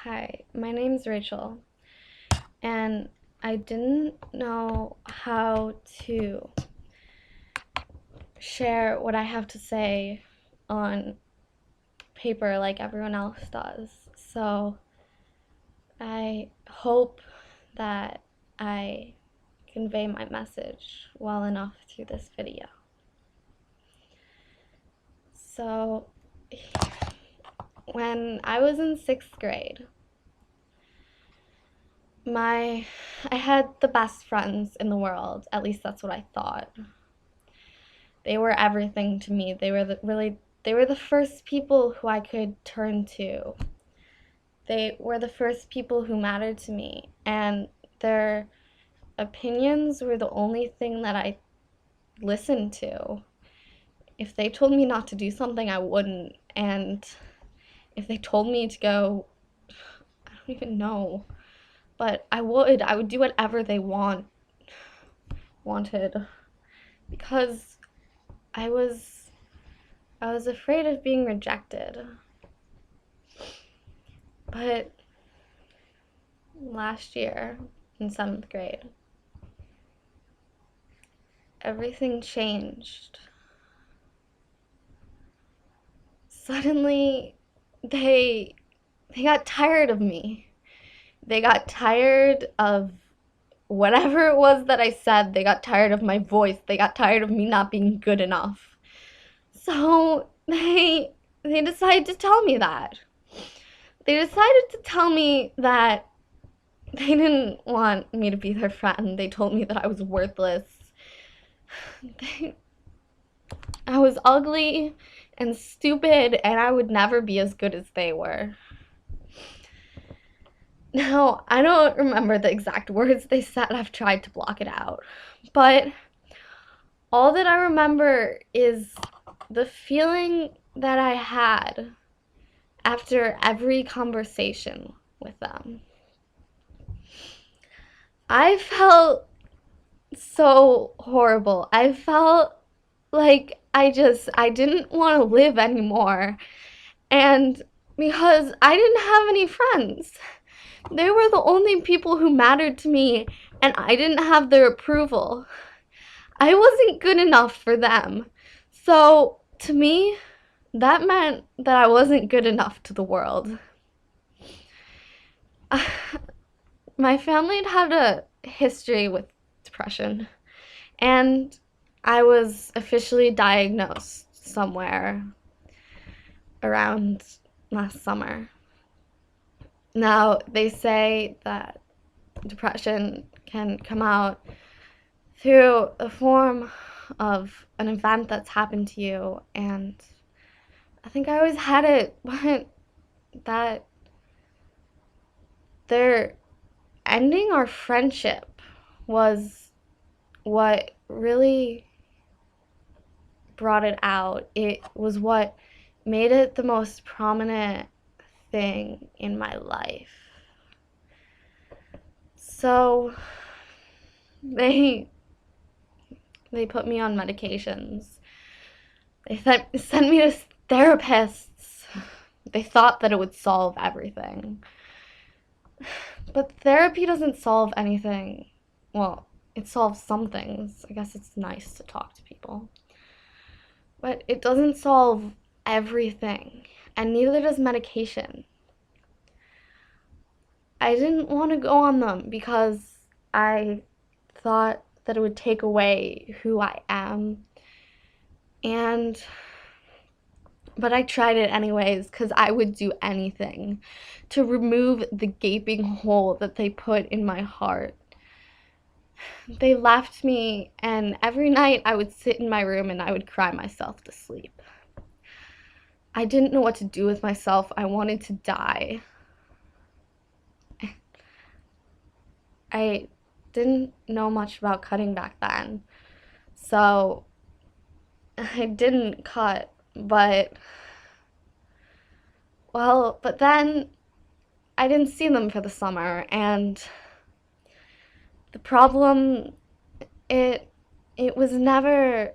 Hi, my name's Rachel, and I didn't know how to share what I have to say on paper like everyone else does. So I hope that I convey my message well enough through this video. So, when I was in sixth grade, my I had the best friends in the world. At least that's what I thought. They were everything to me. They were the first people who I could turn to. They were the first people who mattered to me, and their opinions were the only thing that I listened to. If they told me not to do something, I wouldn't. And if they told me to go, I don't even know. But I would. I would do whatever they wanted because I was I was afraid of being rejected. But last year in seventh grade, everything changed. Suddenly, they they got tired of me. They got tired of whatever it was that I said. They got tired of my voice. They got tired of me not being good enough. So they decided to tell me that. They decided to tell me that they didn't want me to be their friend. They told me that I was worthless. They, I was ugly and stupid, and I would never be as good as they were. Now, I don't remember the exact words they said. I've tried to block it out. But all that I remember is the feeling that I had after every conversation with them. I felt so horrible. I felt like I didn't want to live anymore. And because I didn't have any friends. They were the only people who mattered to me, and I didn't have their approval. I wasn't good enough for them. So, to me, that meant that I wasn't good enough to the world. My family had a history with depression, and I was officially diagnosed somewhere around last summer. Now, they say that depression can come out through a form of an event that's happened to you, and I think I always had it, but that they're ending our friendship was what really brought it out. It was what made it the most prominent thing in my life. So they put me on medications. They sent me to therapists. They thought that it would solve everything. But therapy doesn't solve anything. Well, it solves some things. I guess it's nice to talk to people. But it doesn't solve everything. And neither does medication. I didn't want to go on them because I thought that it would take away who I am. But I tried it anyways because I would do anything to remove the gaping hole that they put in my heart. They left me, and every night I would sit in my room and I would cry myself to sleep. I didn't know what to do with myself. I wanted to die. I didn't know much about cutting back then, so I didn't cut, but then I didn't see them for the summer, and the problem, it it was never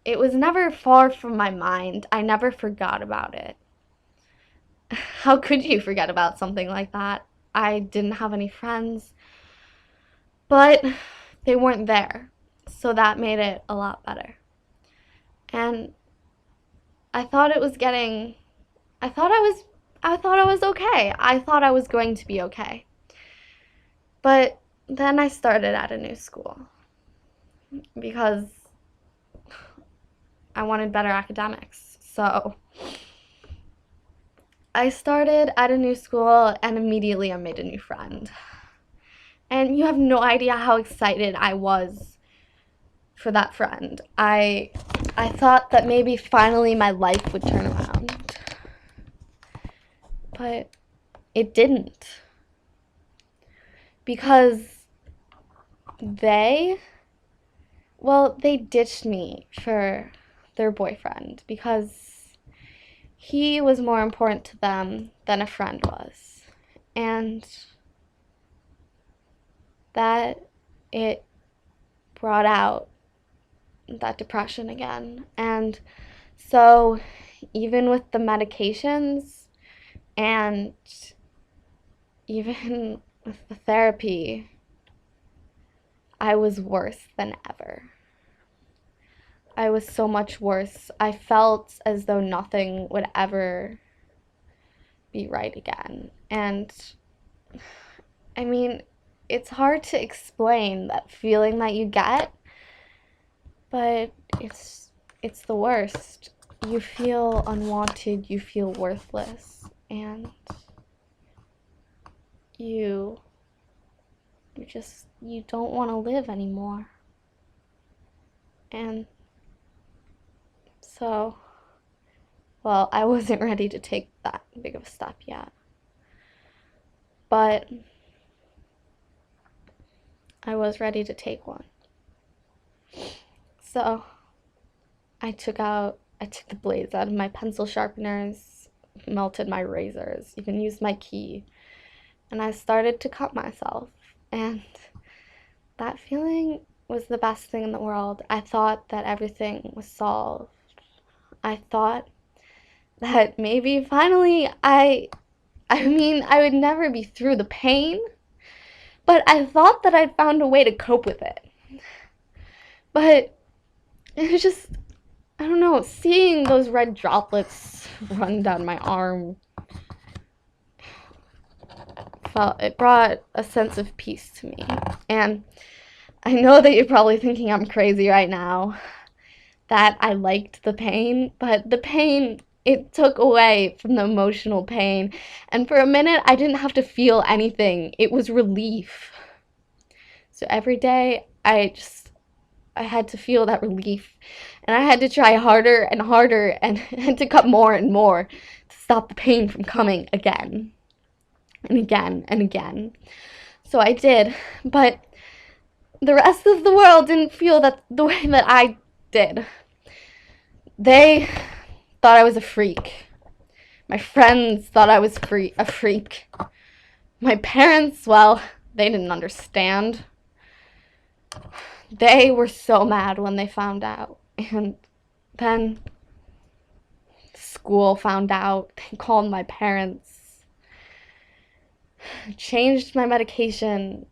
it was never far from my mind. I never forgot about it. how could you forget about something like that? I didn't have any friends, but they weren't there. So that made it a lot better. And I thought it was getting I thought I was okay. I thought I was going to be okay. But then I started at a new school because I wanted better academics. So I started at a new school and immediately I made a new friend. And you have no idea how excited I was for that friend. I thought that maybe finally my life would turn around. But it didn't. Because they they ditched me for their boyfriend because he was more important to them than a friend was. And that it brought out that depression again. And so even with the medications and even with the therapy, I was worse than ever. I was so much worse. I felt as though nothing would ever be right again. And I mean, it's hard to explain that feeling that you get, but it's the worst. You feel unwanted, you feel worthless, and you you don't want to live anymore. And so, well, I wasn't ready to take that big of a step yet. But I was ready to take one. So, I took the blades out of my pencil sharpeners, melted my razors, even used my key, and I started to cut myself. And that feeling was the best thing in the world. I thought that everything was solved. I thought that maybe finally I mean, I would never be through the pain, but I thought that I'd found a way to cope with it. But it was just, I don't know, seeing those red droplets run down my arm it brought a sense of peace to me. And I know that you're probably thinking I'm crazy right now, that I liked the pain, but the pain, it took away from the emotional pain. And for a minute, I didn't have to feel anything. It was relief. So every day, I had to feel that relief. And I had to try harder and harder and had to cut more and more to stop the pain from coming again and again and again. So I did, but the rest of the world didn't feel that the way that I did. They thought I was a freak. My friends thought I was a freak. My parents, well, they didn't understand. They were so mad when they found out. And then school found out. They called my parents, changed my medication,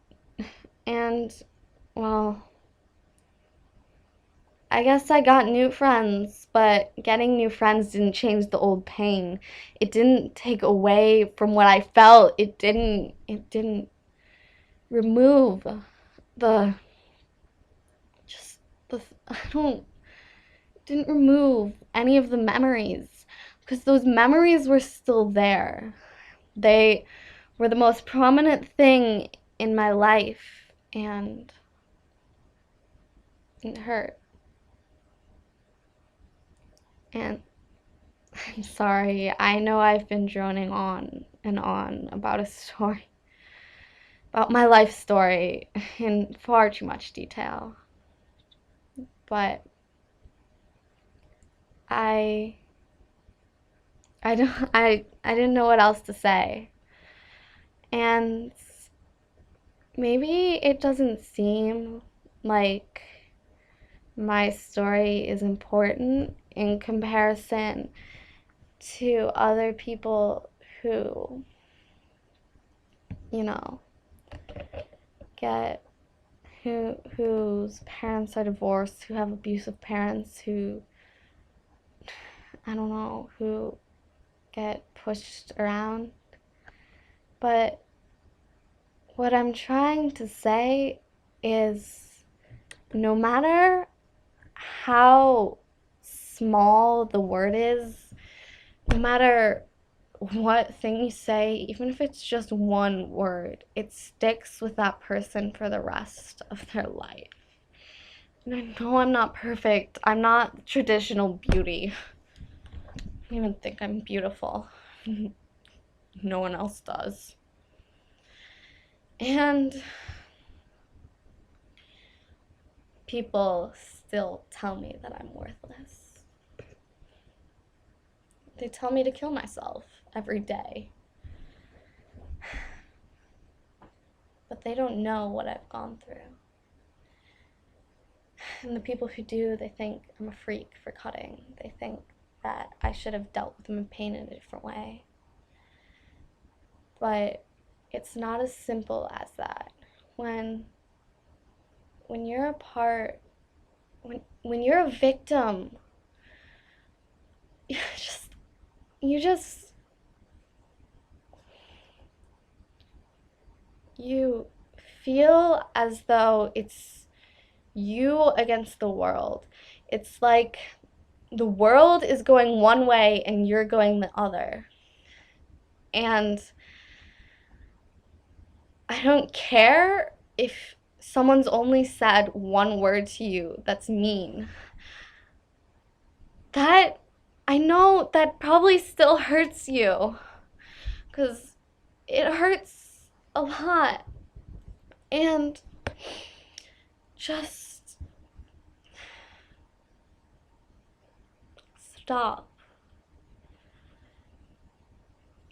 and, well, I guess I got new friends, but getting new friends didn't change the old pain. It didn't take away from what I felt. It didn't remove the just the I don't it didn't remove any of the memories because those memories were still there. They were the most prominent thing in my life and it hurt. And I'm sorry. I know I've been droning on and on about a story, about my life story in far too much detail. But I I didn't know what else to say. And maybe it doesn't seem like my story is important in comparison to other people who, you know, get whose parents are divorced, who have abusive parents, who, I don't know, who get pushed around. But what I'm trying to say is no matter how small the word is, no matter what thing you say, even if it's just one word, it sticks with that person for the rest of their life. And I know I'm not perfect. I'm not traditional beauty. I don't even think I'm beautiful. No one else does. And people still tell me that I'm worthless. They tell me to kill myself every day. But they don't know what I've gone through. And the people who do, they think I'm a freak for cutting. They think that I should have dealt with my pain in a different way. But it's not as simple as that. When you're a part, when you're a victim, you feel as though it's you against the world. It's like the world is going one way and you're going the other. And I don't care if someone's only said one word to you that's mean. That, I know that probably still hurts you, because it hurts a lot. And just stop.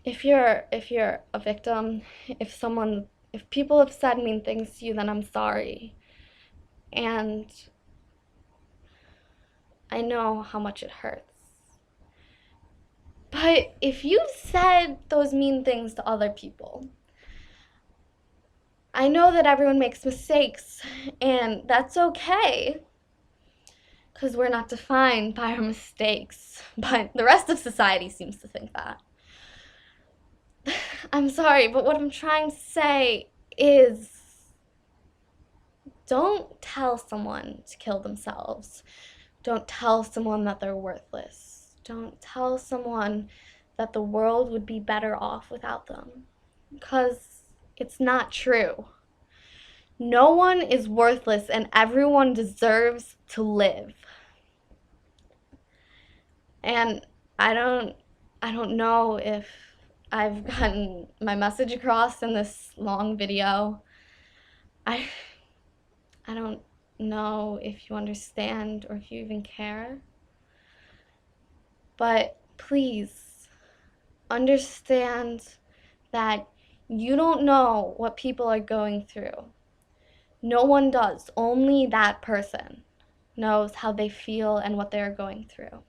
If you're a victim, if people have said mean things to you, then I'm sorry. And I know how much it hurts. But if you've said those mean things to other people, I know that everyone makes mistakes, and that's okay, because we're not defined by our mistakes, but the rest of society seems to think that. I'm sorry, but what I'm trying to say is, don't tell someone to kill themselves. Don't tell someone that they're worthless. Don't tell someone that the world would be better off without them, because it's not true. No one is worthless and everyone deserves to live. And I don't know if I've gotten my message across in this long video. I don't know if you understand or if you even care. But please understand that you don't know what people are going through. No one does. Only that person knows how they feel and what they're going through.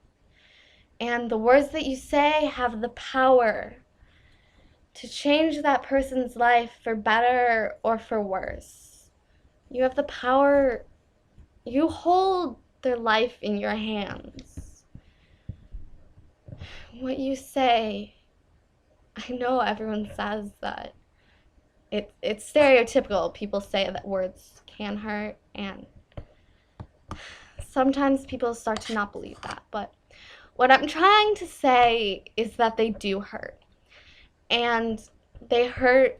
And the words that you say have the power to change that person's life for better or for worse. You have the power. You hold their life in your hands. What you say, I know everyone says that it's stereotypical. People say that words can hurt, and sometimes people start to not believe that. But what I'm trying to say is that they do hurt. And they hurt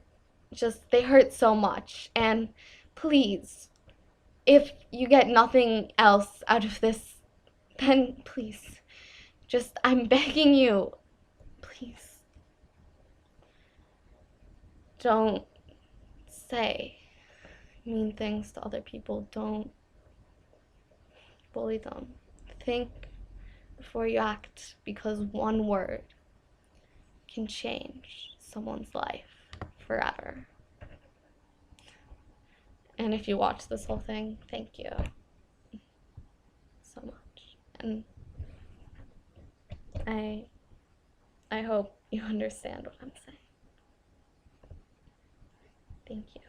so much. And please, if you get nothing else out of this, then please, I'm begging you, please, don't say mean things to other people. Don't bully them. Think before you act, because one word can change someone's life forever. And if you watch this whole thing, thank you so much. And I hope you understand what I'm saying. Thank you.